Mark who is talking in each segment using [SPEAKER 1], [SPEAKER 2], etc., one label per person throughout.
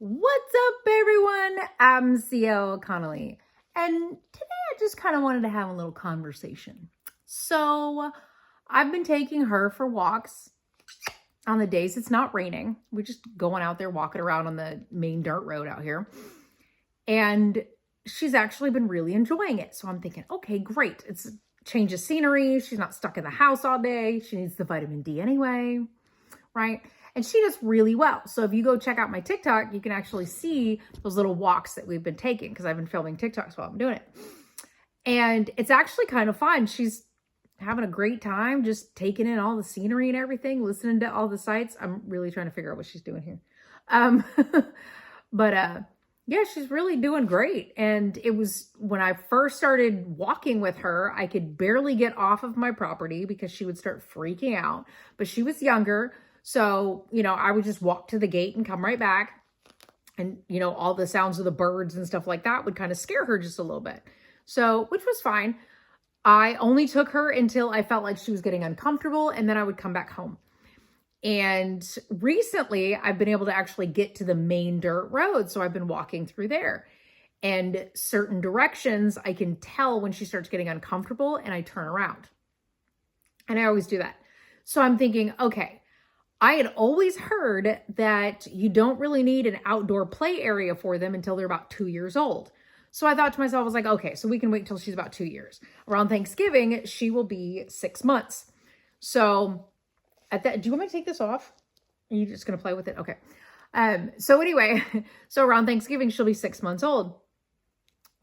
[SPEAKER 1] What's up, everyone? I'm CL Connolly, and today I just kind of wanted to have a little conversation. So I've been taking her for walks on the days it's not raining. We're just going out there walking around on the main dirt road out here, and she's actually been really enjoying it. So I'm thinking, okay, great. It's a change of scenery. She's not stuck in the house all day. She needs the vitamin D anyway, right? And she does really well. So if you go check out my TikTok, you can actually see those little walks that we've been taking because I've been filming TikToks while I'm doing it. And it's actually kind of fun. She's having a great time just taking in all the scenery and everything, listening to all the sights. I'm really trying to figure out what she's doing here. Yeah, she's really doing great. And it was when I first started walking with her, I could barely get off of my property because she would start freaking out. But she was younger. So, I would just walk to the gate and come right back. And, all the sounds of the birds and stuff like that would kind of scare her just a little bit. So, which was fine. I only took her until I felt like she was getting uncomfortable, and then I would come back home. And recently, I've been able to actually get to the main dirt road. So I've been walking through there. And certain directions, I can tell when she starts getting uncomfortable, and I turn around. And I always do that. So I'm thinking, okay, I had always heard that you don't really need an outdoor play area for them until they're about 2 years old. So I thought to myself, I was like, okay, so we can wait till she's about 2 years. Around Thanksgiving, she will be 6 months. So at that, do you want me to take this off? Are you just going to play with it? Okay. So anyway, so around Thanksgiving, she'll be 6 months old.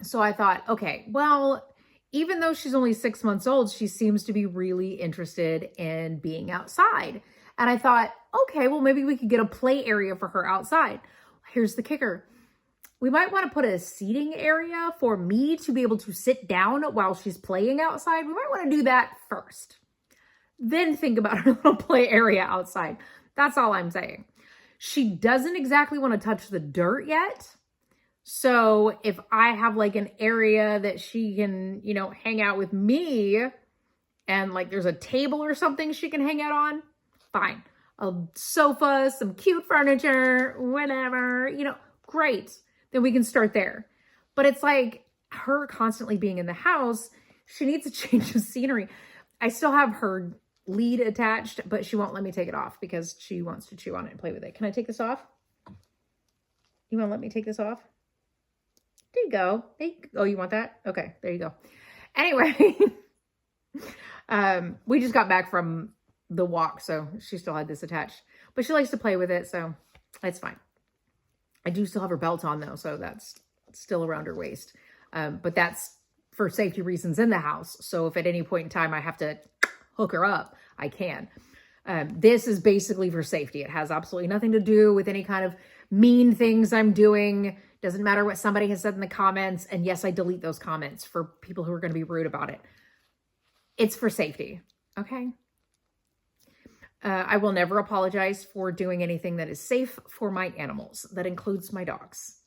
[SPEAKER 1] So I thought, okay, well, even though she's only 6 months old, she seems to be really interested in being outside. And I thought, okay, well, maybe we could get a play area for her outside. Here's the kicker. We might want to put a seating area for me to be able to sit down while she's playing outside. We might want to do that first. Then think about her little play area outside. That's all I'm saying. She doesn't exactly want to touch the dirt yet. So if I have like an area that she can, hang out with me and like there's a table or something she can hang out on, fine. A sofa, some cute furniture, whatever, great. Then we can start there. But it's like her constantly being in the house, she needs a change of scenery. I still have her lead attached, but she won't let me take it off because she wants to chew on it and play with it. Can I take this off? You want to let me take this off? There you go. Oh, you want that? Okay, there you go. Anyway, we just got back from the walk, so she still had this attached. But she likes to play with it, so it's fine. I do still have her belt on, though, so that's still around her waist. But that's for safety reasons in the house. So if at any point in time I have to hook her up, I can. This is basically for safety. It has absolutely nothing to do with any kind of mean things I'm doing. Doesn't matter what somebody has said in the comments. And yes, I delete those comments for people who are going to be rude about it. It's for safety. Okay. I will never apologize for doing anything that is safe for my animals. That includes my dogs.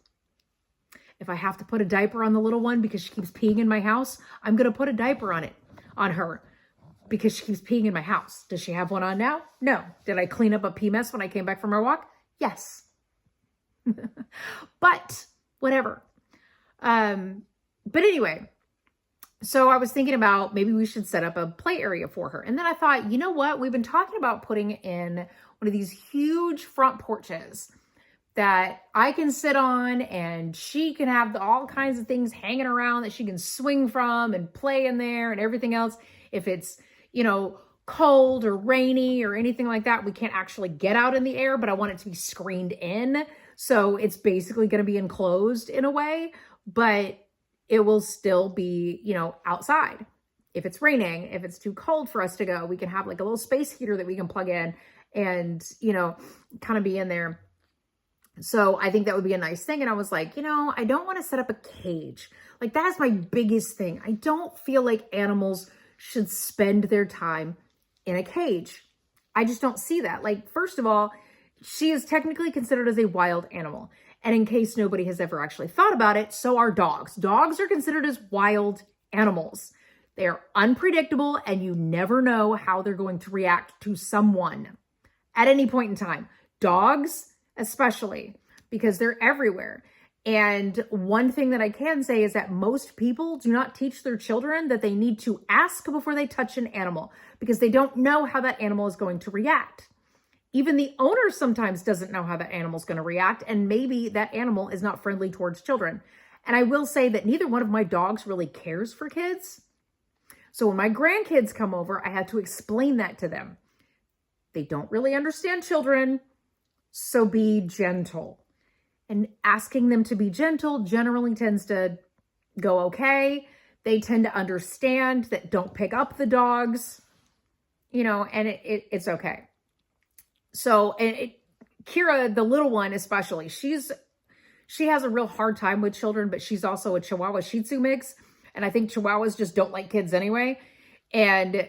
[SPEAKER 1] If I have to put a diaper on the little one because she keeps peeing in my house, I'm going to put a diaper on her because she keeps peeing in my house. Does she have one on now? No. Did I clean up a pee mess when I came back from our walk? Yes. But whatever. But anyway, so I was thinking about maybe we should set up a play area for her. And then I thought, you know what? We've been talking about putting in one of these huge front porches that I can sit on, and she can have all kinds of things hanging around that she can swing from and play in there and everything else. If it's, cold or rainy or anything like that, we can't actually get out in the air, but I want it to be screened in. So it's basically going to be enclosed in a way, but it will still be, outside. If it's raining, if it's too cold for us to go, we can have like a little space heater that we can plug in and, kind of be in there. So I think that would be a nice thing. And I was like, I don't want to set up a cage. Like, that's my biggest thing. I don't feel like animals should spend their time in a cage. I just don't see that. Like, first of all, she is technically considered as a wild animal. And in case nobody has ever actually thought about it, so are dogs. Dogs are considered as wild animals. They are unpredictable, and you never know how they're going to react to someone at any point in time. Dogs, especially. because they're everywhere. And one thing that I can say is that most people do not teach their children that they need to ask before they touch an animal, because they don't know how that animal is going to react. Even the owner sometimes doesn't know how that animal is going to react, and maybe that animal is not friendly towards children. And I will say that neither one of my dogs really cares for kids. So when my grandkids come over, I had to explain that to them. They don't really understand children, so be gentle. And asking them to be gentle generally tends to go okay. They tend to understand that don't pick up the dogs, and it's okay. So, Kira, the little one especially, she has a real hard time with children, but she's also a Chihuahua Shih Tzu mix. And I think Chihuahuas just don't like kids anyway. And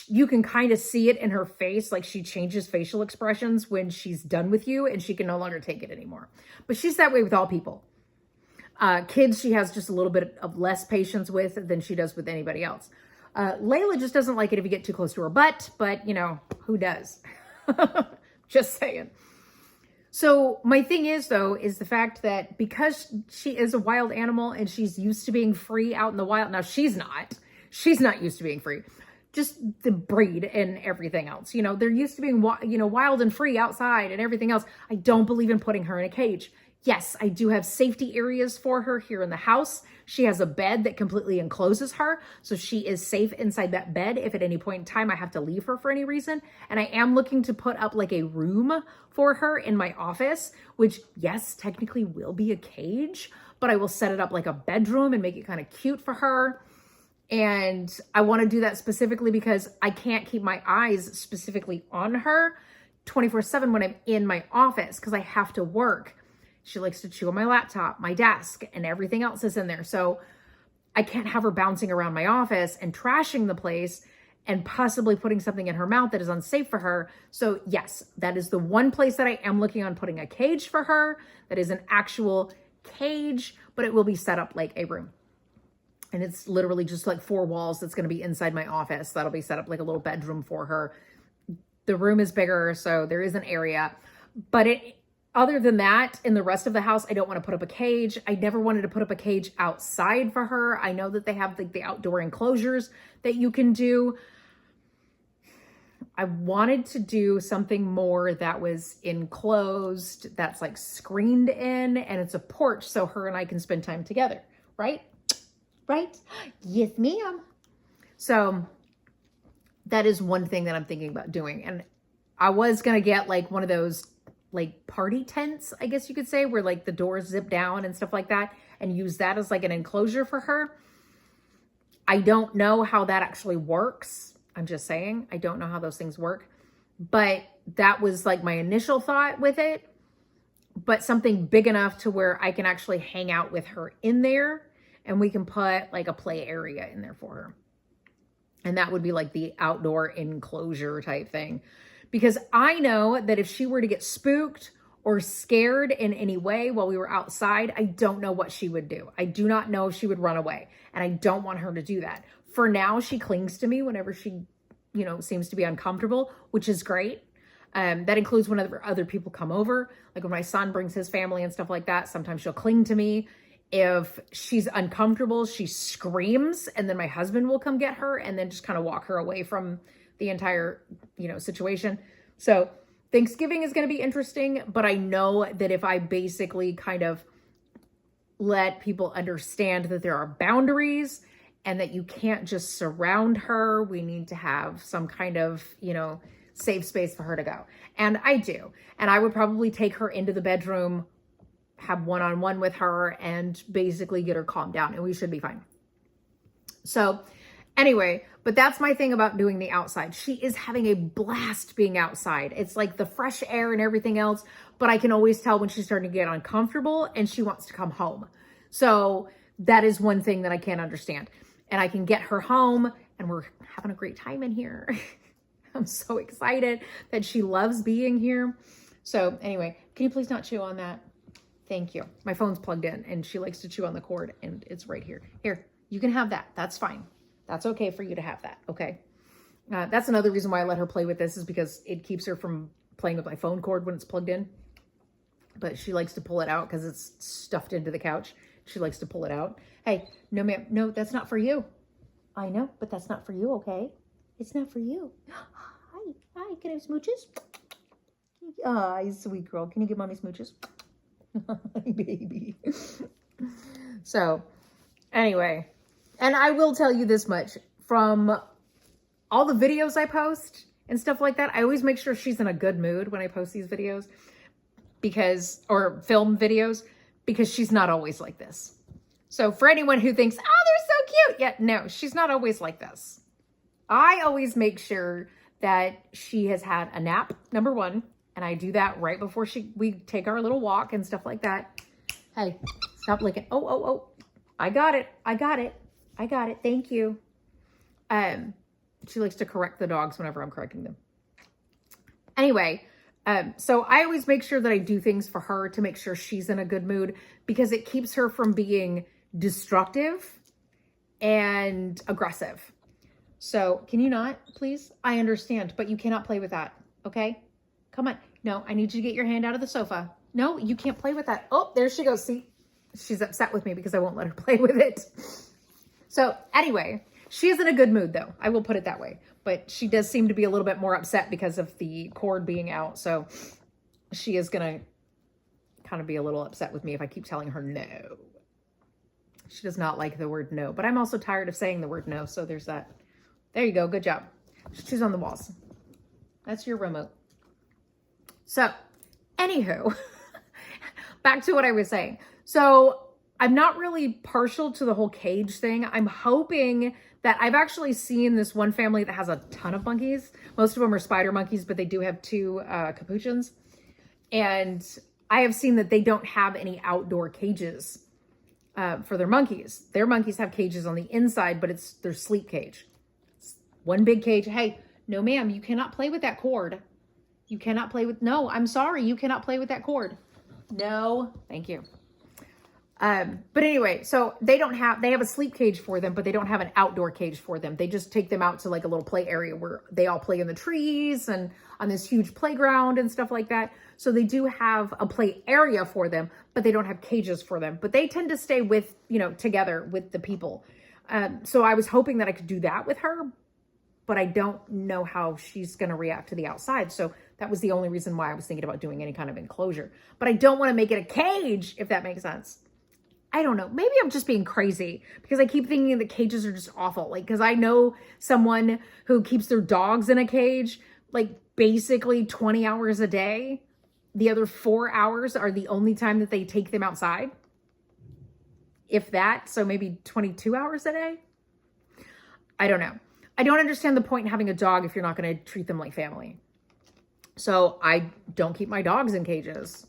[SPEAKER 1] you can kind of see it in her face. Like, she changes facial expressions when she's done with you and she can no longer take it anymore. But she's that way with all people. Kids, she has just a little bit of less patience with than she does with anybody else. Layla just doesn't like it if you get too close to her butt, but who does? Just saying. So my thing is, though, is the fact that because she is a wild animal and she's used to being free out in the wild. Now, she's not used to being free. Just the breed and everything else. They're used to being, wild and free outside and everything else. I don't believe in putting her in a cage. Yes, I do have safety areas for her here in the house. She has a bed that completely encloses her, so she is safe inside that bed if at any point in time I have to leave her for any reason. And I am looking to put up like a room for her in my office, which, yes, technically will be a cage, but I will set it up like a bedroom and make it kind of cute for her. And I want to do that specifically because I can't keep my eyes specifically on her 24/7 when I'm in my office because I have to work. She likes to chew on my laptop, my desk, and everything else is in there. So I can't have her bouncing around my office and trashing the place and possibly putting something in her mouth that is unsafe for her. So yes, that is the one place that I am looking on putting a cage for her. That is an actual cage, but it will be set up like a room. And it's literally just like 4 walls that's going to be inside my office. That'll be set up like a little bedroom for her. The room is bigger, so there is an area. But other than that, in the rest of the house, I don't want to put up a cage. I never wanted to put up a cage outside for her. I know that they have the outdoor enclosures that you can do. I wanted to do something more that was enclosed, that's like screened in, and it's a porch so her and I can spend time together, right? Right? Yes, ma'am. So that is one thing that I'm thinking about doing. And I was going to get like one of those like party tents, I guess you could say, where like the doors zip down and stuff like that, and use that as like an enclosure for her. I don't know how that actually works. I'm just saying, I don't know how those things work, but that was like my initial thought with it. But something big enough to where I can actually hang out with her in there, and we can put like a play area in there for her. And that would be like the outdoor enclosure type thing. Because I know that if she were to get spooked or scared in any way while we were outside, I don't know what she would do. I do not know if she would run away. And I don't want her to do that. For now, she clings to me whenever she, seems to be uncomfortable, which is great. That includes whenever other people come over. Like when my son brings his family and stuff like that, sometimes she'll cling to me. If she's uncomfortable, she screams, and then my husband will come get her and then just kind of walk her away from the entire, situation. So Thanksgiving is going to be interesting, but I know that if I basically kind of let people understand that there are boundaries and that you can't just surround her, we need to have some kind of, safe space for her to go. And I do. And I would probably take her into the bedroom, have one-on-one with her, and basically get her calmed down, and we should be fine. So anyway, but that's my thing about doing the outside. She is having a blast being outside. It's like the fresh air and everything else, but I can always tell when she's starting to get uncomfortable and she wants to come home. So that is one thing that I can't understand. And I can get her home and we're having a great time in here. I'm so excited that she loves being here. So anyway, can you please not chew on that? Thank you. My phone's plugged in and she likes to chew on the cord and it's right here. Here, you can have that. That's fine. That's okay for you to have that. Okay. That's another reason why I let her play with this, is because it keeps her from playing with my phone cord when it's plugged in. but she likes to pull it out because it's stuffed into the couch. She likes to pull it out. Hey, no, ma'am. No, that's not for you. I know, but that's not for you, okay? It's not for you. Hi. Hi. Can I have smooches? Ah, you sweet girl. Can you give mommy smooches? Hi, baby. So, anyway. And I will tell you this much. From all the videos I post and stuff like that, I always make sure she's in a good mood when I post these videos. Or film videos, because she's not always like this. So for anyone who thinks, oh, they're so cute. Yeah, no, she's not always like this. I always make sure that she has had a nap, number one. And I do that right before we take our little walk and stuff like that. Hey, stop licking. Oh. I got it. Thank you. She likes to correct the dogs whenever I'm correcting them. Anyway, so I always make sure that I do things for her to make sure she's in a good mood, because it keeps her from being destructive and aggressive. So can you not, please? I understand, but you cannot play with that. Okay? Come on. No, I need you to get your hand out of the sofa. No, you can't play with that. Oh, there she goes. See, she's upset with me because I won't let her play with it. So anyway, she is in a good mood though. I will put it that way. But she does seem to be a little bit more upset because of the cord being out. So she is going to kind of be a little upset with me if I keep telling her no. She does not like the word no. But I'm also tired of saying the word no. So there's that. There you go. Good job. She's on the walls. That's your remote. So anywho, back to what I was saying. So I'm not really partial to the whole cage thing. I'm hoping that I've actually seen this one family that has a ton of monkeys. Most of them are spider monkeys, but they do have 2 capuchins. And I have seen that they don't have any outdoor cages for their monkeys. Their monkeys have cages on the inside, but it's their sleep cage. It's one big cage. Hey, no ma'am, you cannot play with that cord. You cannot play with, no, I'm sorry, you cannot play with that cord. No, thank you. But anyway, so they have a sleep cage for them, but they don't have an outdoor cage for them. They just take them out to like a little play area where they all play in the trees and on this huge playground and stuff like that. So they do have a play area for them, but they don't have cages for them, but they tend to stay with, together with the people. So I was hoping that I could do that with her, but I don't know how she's going to react to the outside. So that was the only reason why I was thinking about doing any kind of enclosure, but I don't want to make it a cage, if that makes sense. I don't know. Maybe I'm just being crazy because I keep thinking the cages are just awful. Like, because I know someone who keeps their dogs in a cage, like basically 20 hours a day. The other 4 hours are the only time that they take them outside. If that, so maybe 22 hours a day. I don't know. I don't understand the point in having a dog if you're not going to treat them like family. So I don't keep my dogs in cages.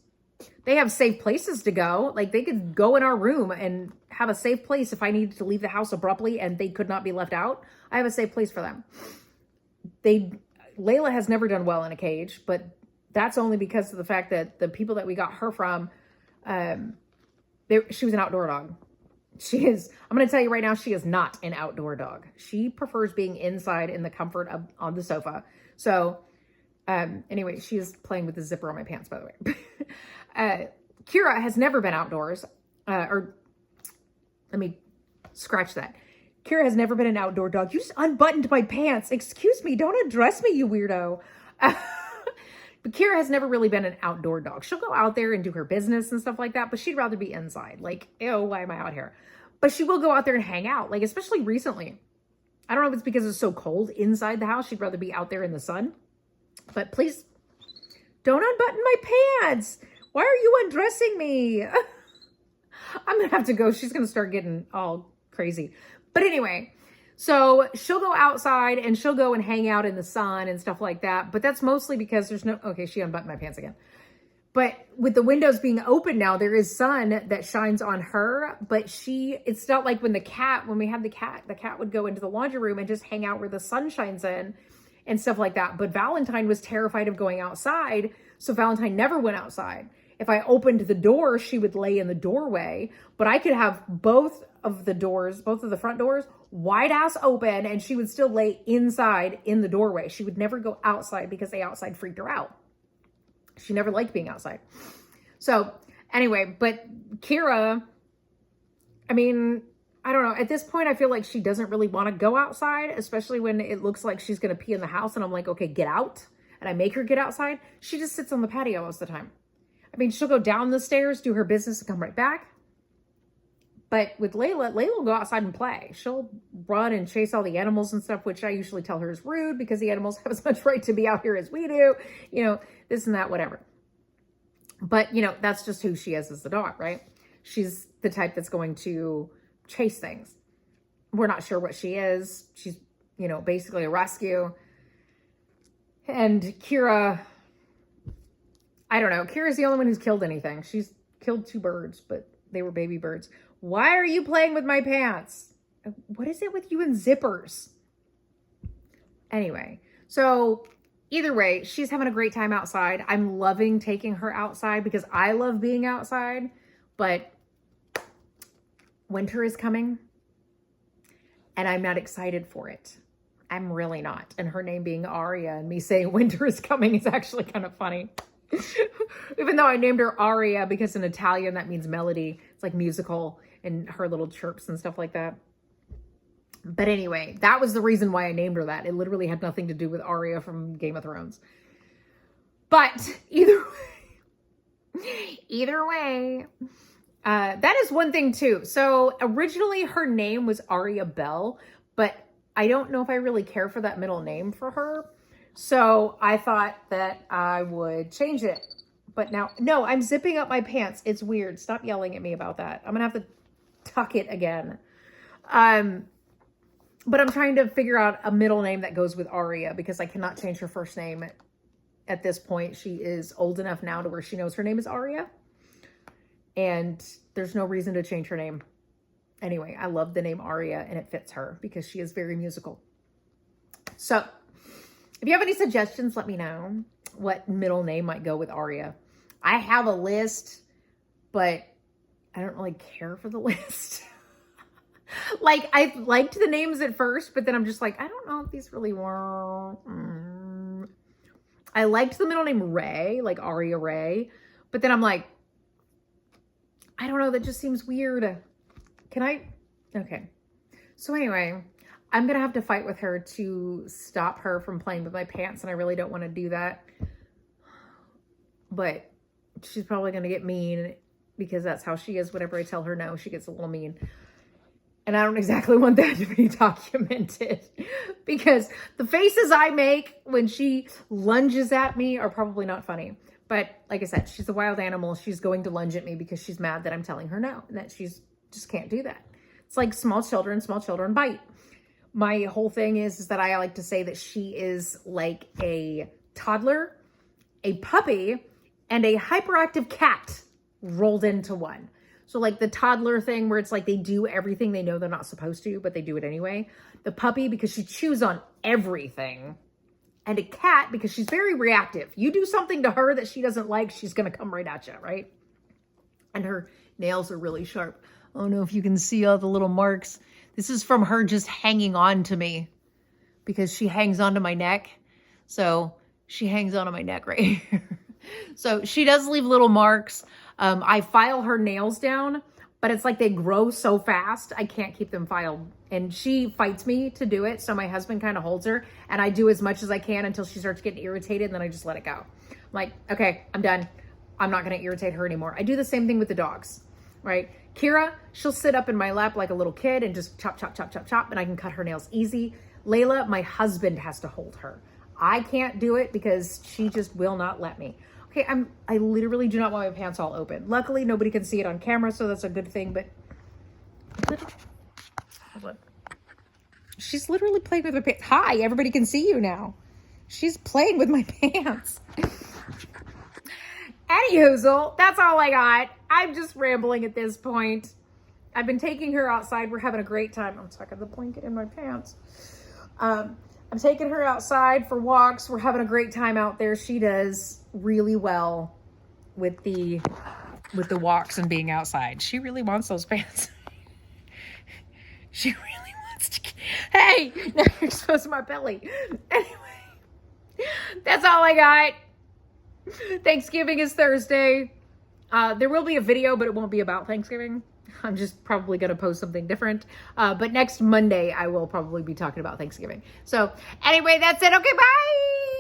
[SPEAKER 1] They have safe places to go. Like they could go in our room and have a safe place if I needed to leave the house abruptly and they could not be left out. I have a safe place for them. Layla has never done well in a cage, but that's only because of the fact that the people that we got her from, she was an outdoor dog. I'm going to tell you right now, she is not an outdoor dog. She prefers being inside in the comfort of on the sofa. So anyway, she is playing with the zipper on my pants, by the way. Kira has never been outdoors, or let me scratch that. Kira has never been an outdoor dog. You just unbuttoned my pants. Excuse me. Don't address me, you weirdo. But Kira has never really been an outdoor dog. She'll go out there and do her business and stuff like that, but she'd rather be inside. Like, ew, why am I out here? But she will go out there and hang out, like, especially recently. I don't know if it's because it's so cold inside the house. She'd rather be out there in the sun. But please, don't unbutton my pants. Why are you undressing me? I'm going to have to go. She's going to start getting all crazy. But anyway, so she'll go outside and she'll go and hang out in the sun and stuff like that. But that's mostly because there's no, okay, she unbuttoned my pants again. But with the windows being open now, there is sun that shines on her. But it's not like when we had the cat would go into the laundry room and just hang out where the sun shines in and stuff like that. But Valentine was terrified of going outside. So Valentine never went outside. If I opened the door, she would lay in the doorway. But I could have both of the front doors, wide ass open, and she would still lay inside in the doorway. She would never go outside because the outside freaked her out. She never liked being outside. So anyway, but Kira, I mean, I don't know. At this point, I feel like she doesn't really want to go outside, especially when it looks like she's going to pee in the house. And I'm like, okay, get out. And I make her get outside. She just sits on the patio most of the time. I mean, she'll go down the stairs, do her business, and come right back. But with Layla will go outside and play. She'll run and chase all the animals and stuff, which I usually tell her is rude because the animals have as much right to be out here as we do. You know, this and that, whatever. But, you know, that's just who she is as a dog, right? She's the type that's going to chase things. We're not sure what she is. She's, you know, basically a rescue. And Kira, I don't know. Kira's the only one who's killed anything. She's killed 2 birds, but they were baby birds. Why are you playing with my pants? What is it with you and zippers? Anyway, so either way, she's having a great time outside. I'm loving taking her outside because I love being outside, but winter is coming and I'm not excited for it. I'm really not. And her name being Aria and me saying winter is coming is actually kind of funny. Even though I named her Aria because in Italian that means melody. It's like musical and her little chirps and stuff like that. But anyway, that was the reason why I named her that. It literally had nothing to do with Aria from Game of Thrones. But either way, that is one thing too. So originally her name was Aria Bell, but I don't know if I really care for that middle name for her. So I thought that I would change it. But now, no, I'm zipping up my pants. It's weird. Stop yelling at me about that. I'm going to have to tuck it again. But I'm trying to figure out a middle name that goes with Aria because I cannot change her first name at this point. She is old enough now to where she knows her name is Aria. And there's no reason to change her name. Anyway, I love the name Aria and it fits her because she is very musical. So if you have any suggestions, let me know what middle name might go with Aria. I have a list, but I don't really care for the list. Like, I liked the names at first, but then I'm just like, I don't know if these really were. I liked the middle name Ray, like Aria Ray. But then I'm like, I don't know, that just seems weird. Can I? Okay. So anyway, I'm going to have to fight with her to stop her from playing with my pants, and I really don't want to do that. But she's probably going to get mean because that's how she is. Whenever I tell her no, she gets a little mean. And I don't exactly want that to be documented because the faces I make when she lunges at me are probably not funny. But like I said, she's a wild animal. She's going to lunge at me because she's mad that I'm telling her no and that she's just can't do that. It's like small children bite. My whole thing is that I like to say that she is like a toddler, a puppy, and a hyperactive cat rolled into one. So like the toddler thing where it's like they do everything they know they're not supposed to, but they do it anyway. The puppy because she chews on everything. And a cat because she's very reactive. You do something to her that she doesn't like, she's going to come right at you, right? And her nails are really sharp. I don't know if you can see all the little marks. This is from her just hanging on to me because she hangs onto my neck. So she hangs onto my neck right here. So she does leave little marks. I file her nails down, but it's like they grow so fast, I can't keep them filed. And she fights me to do it. So my husband kind of holds her and I do as much as I can until she starts getting irritated. And then I just let it go. I'm like, okay, I'm done. I'm not going to irritate her anymore. I do the same thing with the dogs, right? Kira, she'll sit up in my lap like a little kid and just chop, chop, chop, chop, chop. And I can cut her nails easy. Layla, my husband has to hold her. I can't do it because she just will not let me. Okay, I literally do not want my pants all open. Luckily, nobody can see it on camera, so that's a good thing, but hold on. She's literally playing with her pants. Hi, everybody can see you now. She's playing with my pants. Anywho, that's all I got. I'm just rambling at this point. I've been taking her outside. We're having a great time. I'm stuck in the blanket in my pants. I'm taking her outside for walks. We're having a great time out there. She does really well with the walks and being outside. She really wants those pants. She really wants to. Hey, now you're exposed to my belly. Anyway, that's all I got. Thanksgiving is Thursday. There will be a video, but it won't be about Thanksgiving. I'm just probably going to post something different. But next Monday, I will probably be talking about Thanksgiving. So anyway, that's it. Okay, bye.